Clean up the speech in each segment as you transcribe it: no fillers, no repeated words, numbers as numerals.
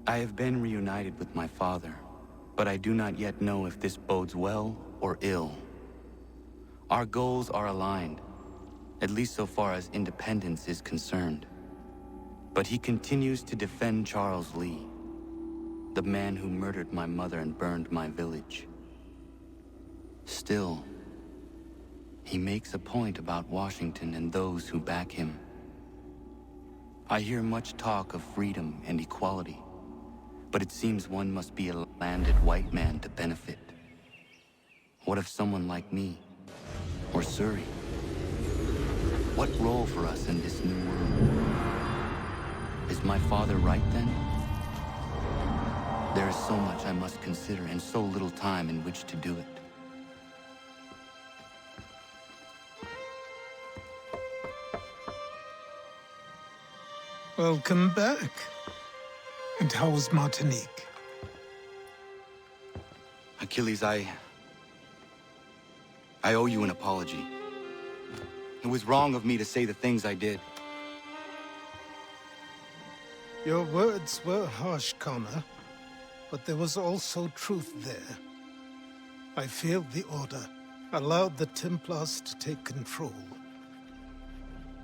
I have been reunited with my father, but I do not yet know if this bodes well or ill. Our goals are aligned, at least so far as independence is concerned. But he continues to defend Charles Lee, the man who murdered my mother and burned my village. Still, he makes a point about Washington and those who back him. I hear much talk of freedom and equality, but it seems one must be a landed white man to benefit. What if someone like me, or Surrey? What role for us in this new world? Is my father right then? There is so much I must consider and so little time in which to do it. Welcome back. And how was Martinique? Achilles, I owe you an apology. It was wrong of me to say the things I did. Your words were harsh, Connor, but there was also truth there. I failed the Order, allowed the Templars to take control.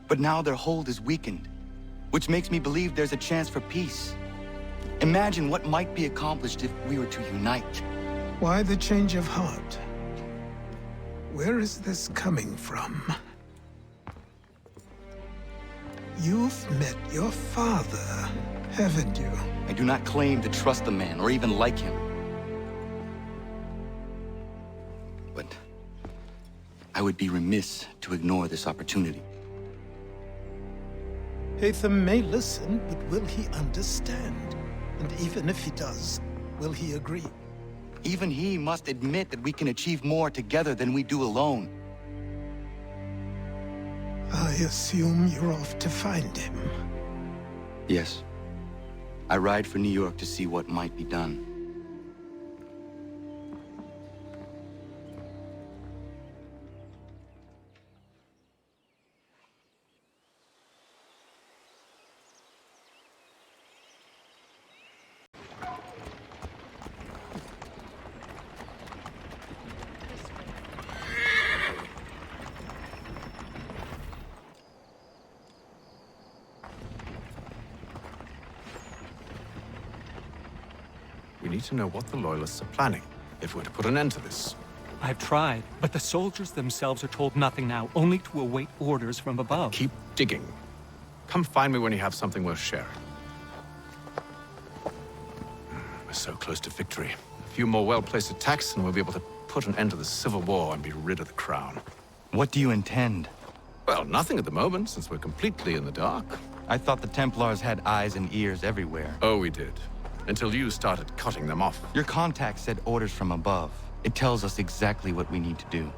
But now their hold is weakened, which makes me believe there's a chance for peace. Imagine what might be accomplished if we were to unite. Why the change of heart? Where is this coming from? You've met your father, haven't you? I do not claim to trust the man or even like him. But I would be remiss to ignore this opportunity. Hatham may listen, but will he understand? And even if he does, will he agree? Even he must admit that we can achieve more together than we do alone. I assume you're off to find him. Yes. I ride for New York to see what might be done. We need to know what the Loyalists are planning, if we're to put an end to this. I've tried, but the soldiers themselves are told nothing now, only to await orders from above. Keep digging. Come find me when you have something worth sharing. We're so close to victory. A few more well-placed attacks and we'll be able to put an end to the Civil War and be rid of the Crown. What do you intend? Well, nothing at the moment, since we're completely in the dark. I thought the Templars had eyes and ears everywhere. Oh, we did. Until you started cutting them off. Your contact said orders from above. It tells us exactly what we need to do.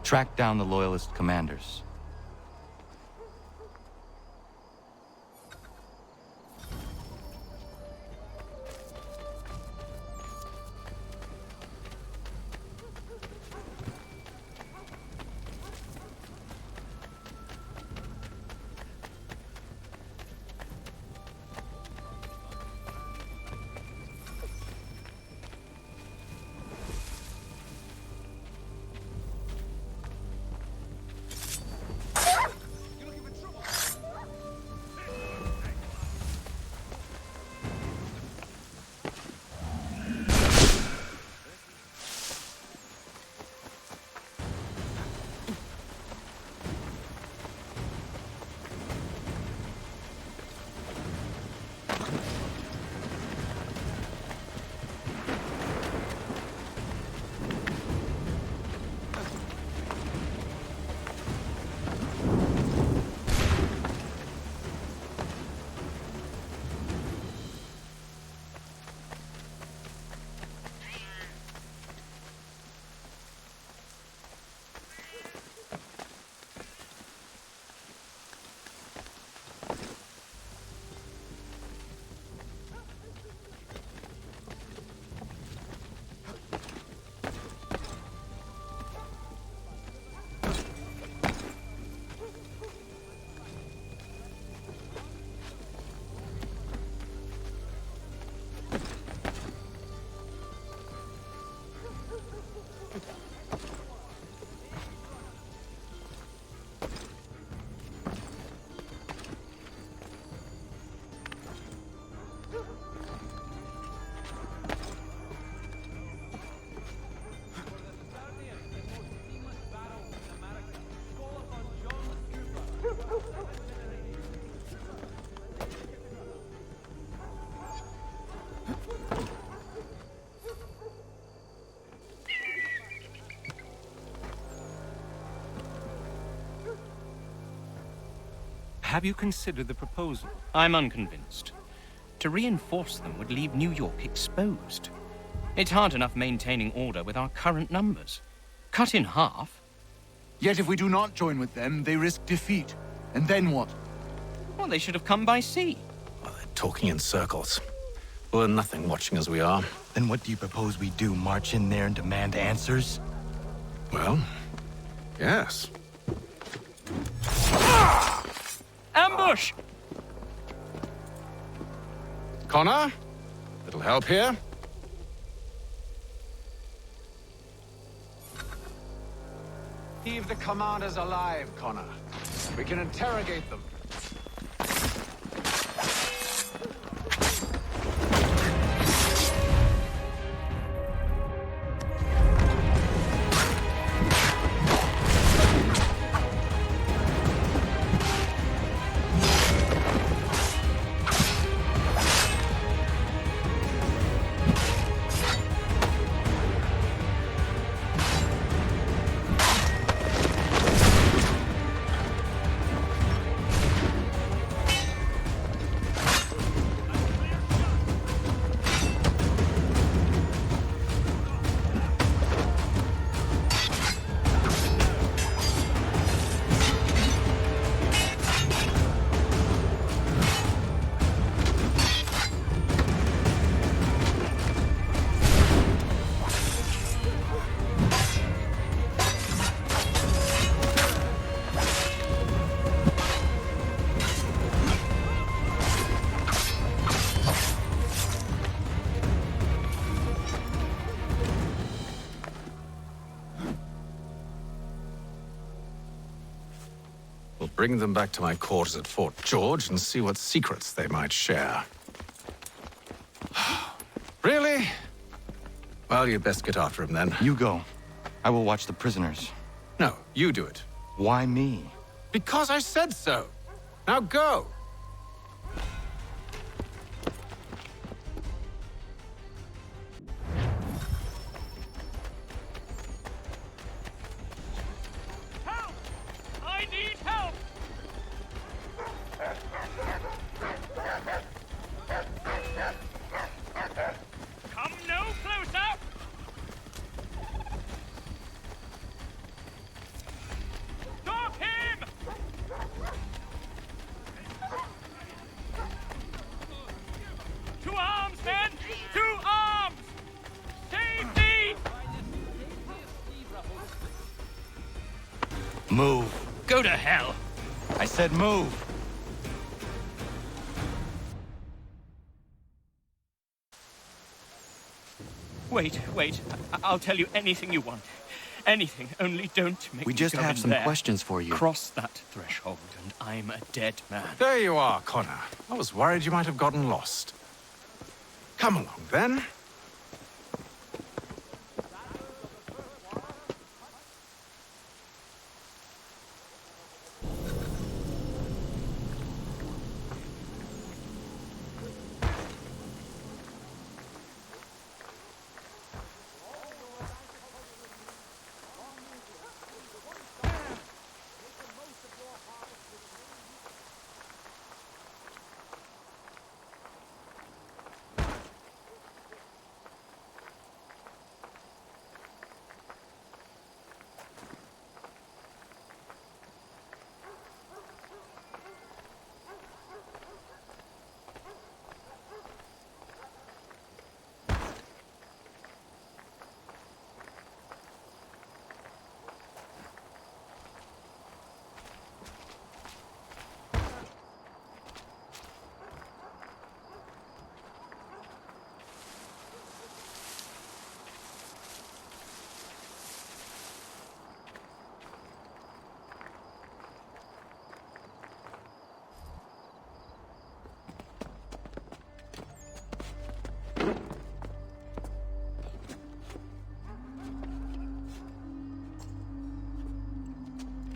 Track down the Loyalist commanders. Have you considered the proposal? I'm unconvinced. To reinforce them would leave New York exposed. It's hard enough maintaining order with our current numbers. Cut in half. Yet if we do not join with them, they risk defeat. And then what? Well, they should have come by sea. Well, they're talking in circles. We'll learn nothing watching as we are. Then what do you propose we do? March in there and demand answers? Well, yes. Ambush! Connor? Little help here? Leave the commanders alive, Connor. We can interrogate them. We'll bring them back to my quarters at Fort George and see what secrets they might share. Really? Well, you'd best get after him then. You go. I will watch the prisoners. No, you do it. Why me? Because I said so. Now go! Help! I need help! Come no closer! Stop him! To arms, men! To arms! Safety! Move. Go to hell! I said move. Wait. I'll tell you anything you want. Anything, only don't make We me just go have in some there. questions for you. Cross that threshold, and I'm a dead man. There you are, Connor. I was worried you might have gotten lost. Come along, then.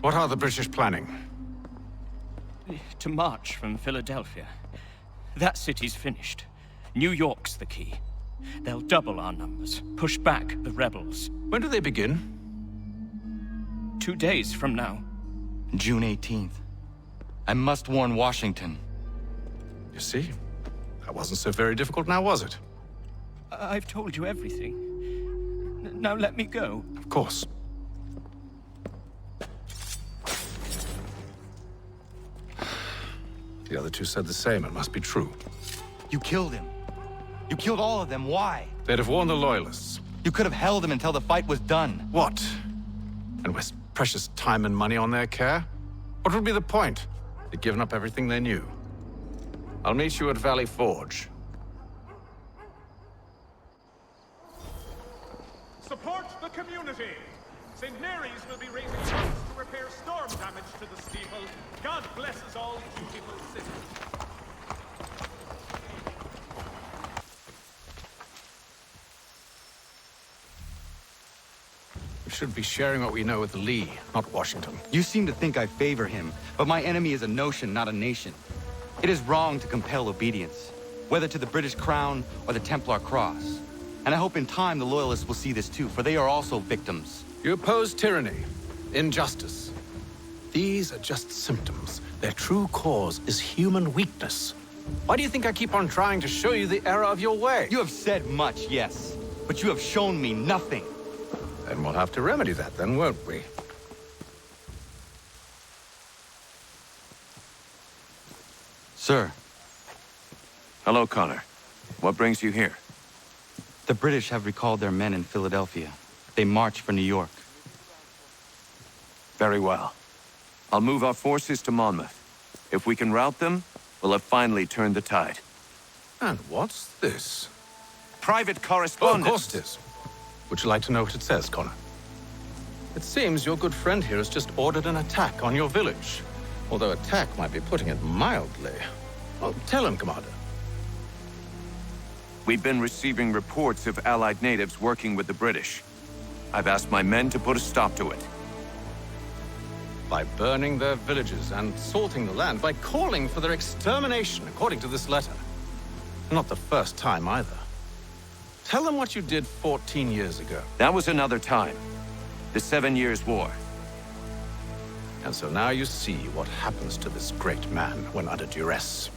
What are the British planning? To march from Philadelphia. That city's finished. New York's the key. They'll double our numbers, push back the rebels. When do they begin? 2 days from now. June 18th. I must warn Washington. You see? That wasn't so very difficult now, was it? I've told you everything. Now let me go. Of course. The other two said the same. It must be true. You killed him. You killed all of them. Why? They'd have warned the Loyalists. You could have held him until the fight was done. What? And waste precious time and money on their care? What would be the point? They'd given up everything they knew. I'll meet you at Valley Forge. Support the community! St. Mary's will be raising funds to repair storm damage to the steeple. God blesses all dutiful citizens. We should be sharing what we know with Lee, not Washington. You seem to think I favor him, but my enemy is a notion, not a nation. It is wrong to compel obedience, whether to the British Crown or the Templar Cross. And I hope in time the Loyalists will see this too, for they are also victims. You oppose tyranny, injustice. These are just symptoms. Their true cause is human weakness. Why do you think I keep on trying to show you the error of your way? You have said much, yes, but you have shown me nothing. Then we'll have to remedy that then, won't we? Sir, Hello, Connor. What brings you here? the British have recalled their men in Philadelphia. They march for New York. Very well. I'll move our forces to Monmouth. If we can rout them, we'll have finally turned the tide. And what's this? Private Oh, of correspondence! course it is. Would you like to know what it says, Connor? It seems your good friend here has just ordered an attack on your village. Although attack might be putting it mildly. Well, tell him, Commander. We've been receiving reports of Allied natives working with the British. I've asked my men to put a stop to it. By burning their villages and salting the land, by calling for their extermination, according to this letter. Not the first time, either. Tell them what you did 14 years ago. That was another time. The 7 Years' War. And so now you see what happens to this great man when under duress.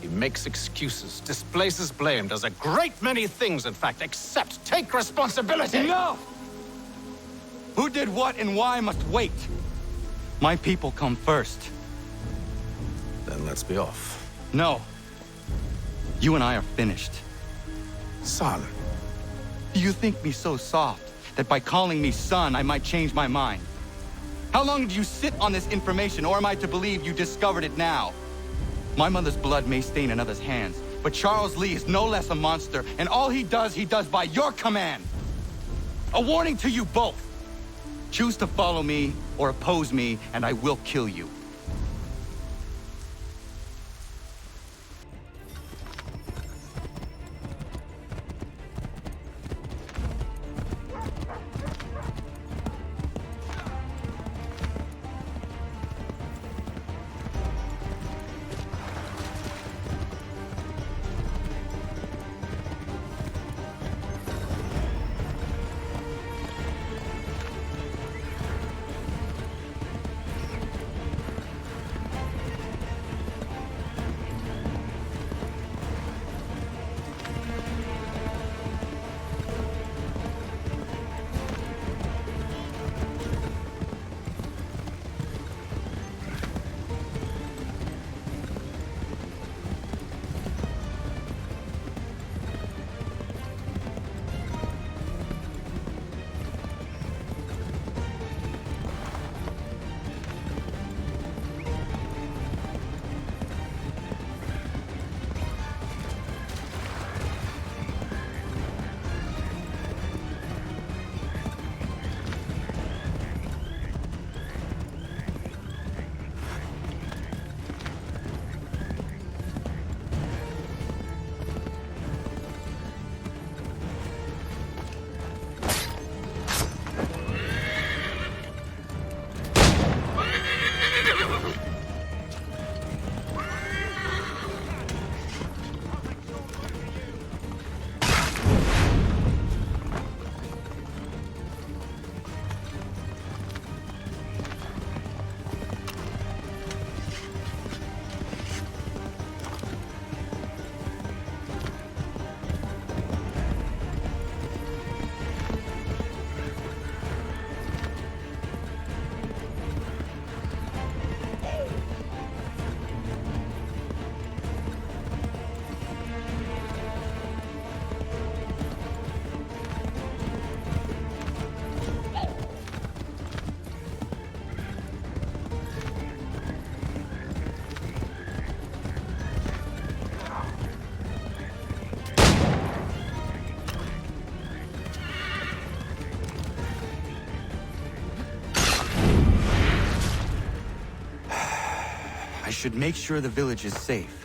He makes excuses, displaces blame, does a great many things, in fact, except take responsibility! Enough! Who did what and why must wait. My people come first. Then let's be off. No. You and I are finished. Son. Do you think me so soft that by calling me son, I might change my mind? How long did you sit on this information, or am I to believe you discovered it now? My mother's blood may stain another's hands, but Charles Lee is no less a monster, and all he does by your command. A warning to you both. Choose to follow me or oppose me, and I will kill you. should make sure the village is safe.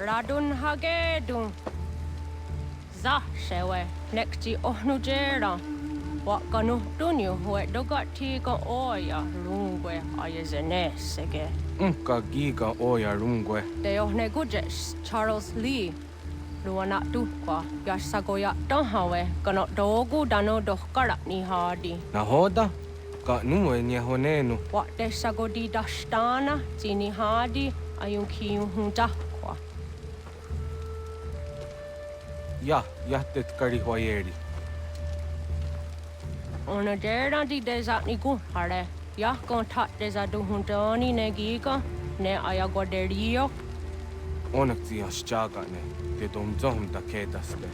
Radun hagedun. Za shewe nekti ohnujera. Wakanu dunyu hue dogati ka oya rungwe ayazenesege. Unka giga oya rungwe. De ohne gujes Charles Lee. Luana tukwa yasagoya tahawe kano dogu dano dohkara ni hadi. Nahoda? Ka numwe nye honenu. Wakte sagodi dashtana zini hadi ayun kiyun hunta. Jahtet karihuajeri. Ona dera di desa ni kuhare. Ja kontat desa duhuntoni ne giga ne ayaguaderio. Onneksi jasjagane. Te dom zohmta kedaste.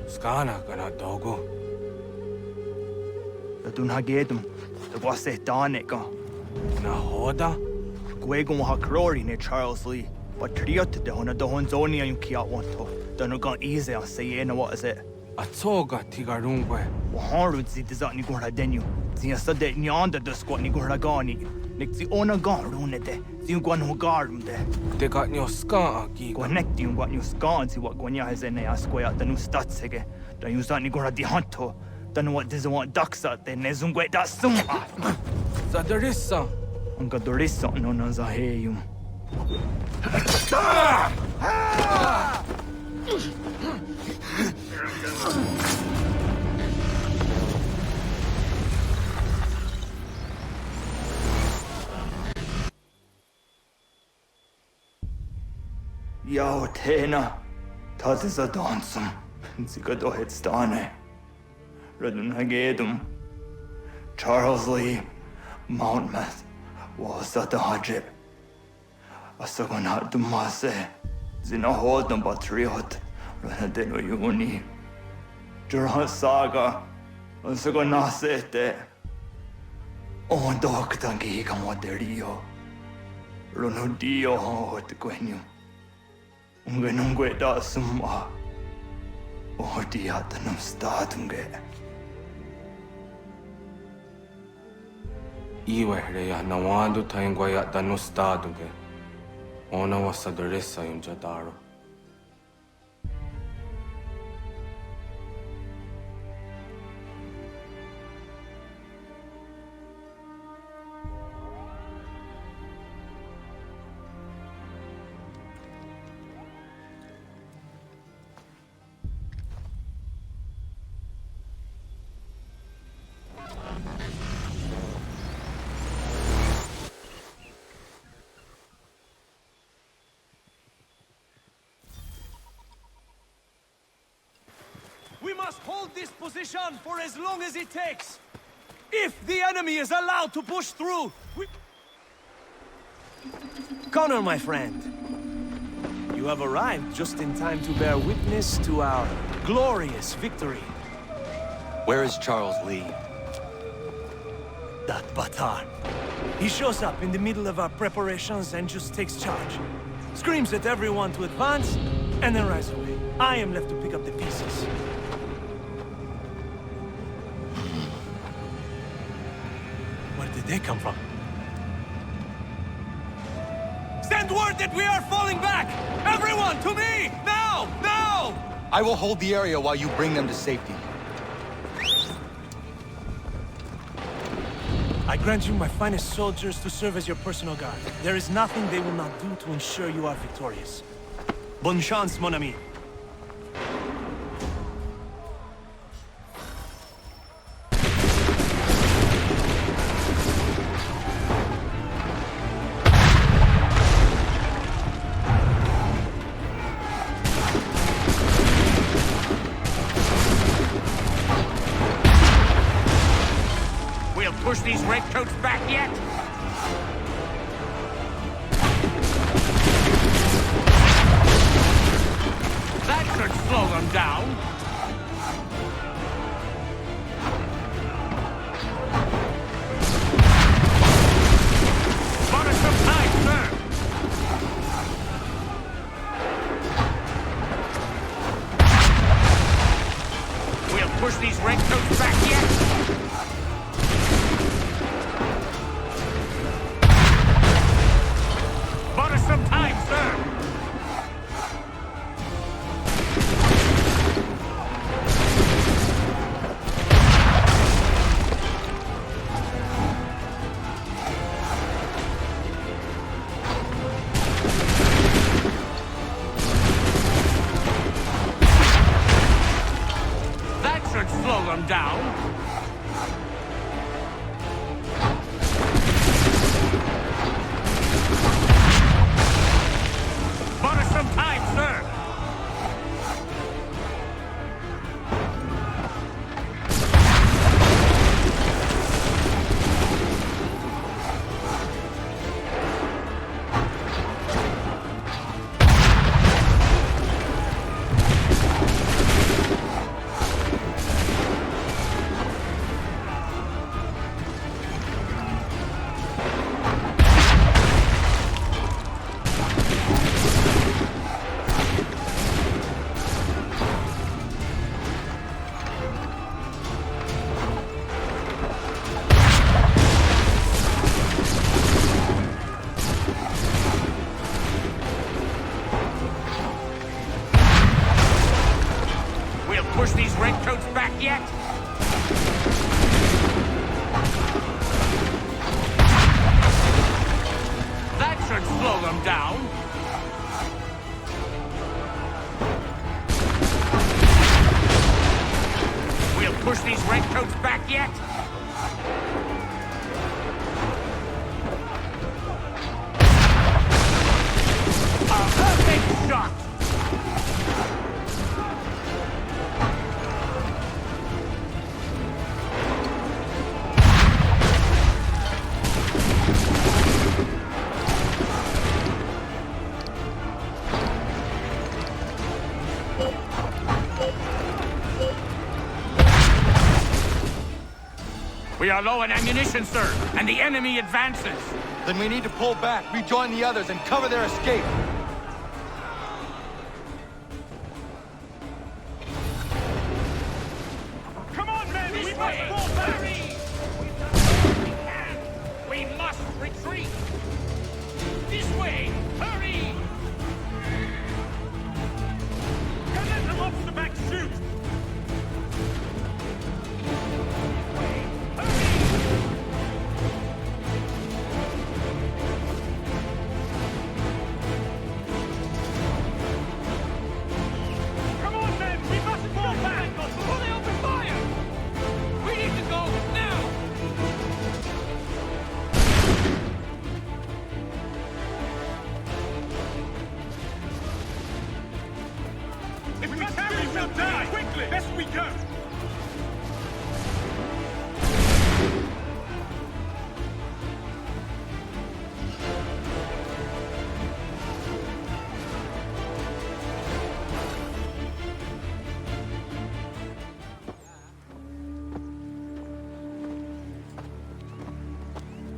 Skana kana dogo. Radun hagedum. The wase danika. Nahoda? Gwegon hakrori ne Charles Lee. But triot de hona dohon zoni ayun kiat wanto. Donogon easy on say what is it? Atsoga tigarungwe. Waharu zi dizat ni gora denu. Zia sade nyanda de squat ni gora gani. Nik zi ona garune de. Zi gwan ho garum de. Te got nyo ska aki. Connect you what you scan zi what gwanya has in a square the new statsege. Dan you start ni gora di hanto. Then what does want ducks out then nezungwe da sum. Zadarissa. Unga dorissa no na zaheyum. Yao Tena, Tatisa Donsum, Zikadohedstane, Redun Hagedum, Charles Lee, Monmouth, Wasatahajib, Asagonat Dumase, Zinahodum Patriot, Renadeno Uni, Jurhan Saga, Asagonasete, On Doctangi Camoderio, Ronudio Hotquenu, Ungenungue da Summa, Odiatanum Statunge. Iwehreya nawando taingwaya danustaduge. Ona wasadoresa yunjadaro. We must hold this position for as long as it takes. If the enemy is allowed to push through, Connor, my friend, you have arrived just in time to bear witness to our glorious victory. Where is Charles Lee? That Batar. He shows up in the middle of our preparations and just takes charge. Screams at everyone to advance, and then rides away. I am left to pick up the pieces. Where did they come from? Send word that we are falling back! Everyone, to me! Now! Now! I will hold the area while you bring them to safety. I grant you my finest soldiers to serve as your personal guard. There is nothing they will not do to ensure you are victorious. Bonne chance, mon ami. Push these redcoats back yet? That should slow them down. Bought us some time, sir. We'll push these redcoats back yet? Some time, sir! That should slow them down. Push these redcoats back yet? That should slow them down. We'll push these redcoats back yet? A perfect shot! We are low on ammunition, sir, and the enemy advances. Then we need to pull back, rejoin the others, and cover their escape. Come on, men! We must fall back! We must retreat! This way! Hurry! Command the lobster back shoot! Come on, men! We must fall back! Before they open fire! We need to go now! If we tarry, we'll die! Quickly! Best we go!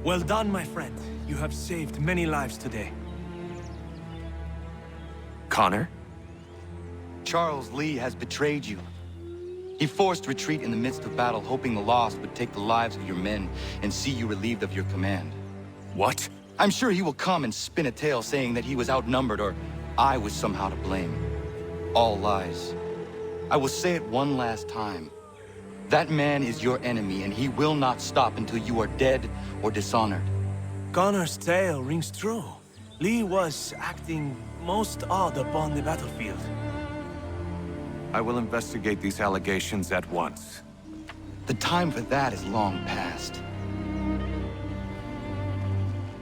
Well done, my friend. You have saved many lives today. Connor? Charles Lee has betrayed you. He forced retreat in the midst of battle, hoping the loss would take the lives of your men and see you relieved of your command. What? I'm sure he will come and spin a tale saying that he was outnumbered or I was somehow to blame. All lies. I will say it one last time. That man is your enemy, and he will not stop until you are dead or dishonored. Connor's tale rings true. Lee was acting most odd upon the battlefield. I will investigate these allegations at once. The time for that is long past.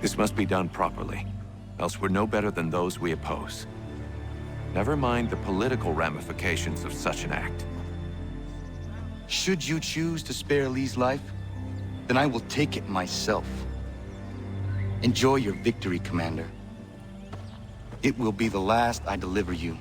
This must be done properly, else we're no better than those we oppose. Never mind the political ramifications of such an act. Should you choose to spare Lee's life, then I will take it myself. Enjoy your victory, Commander. It will be the last I deliver you.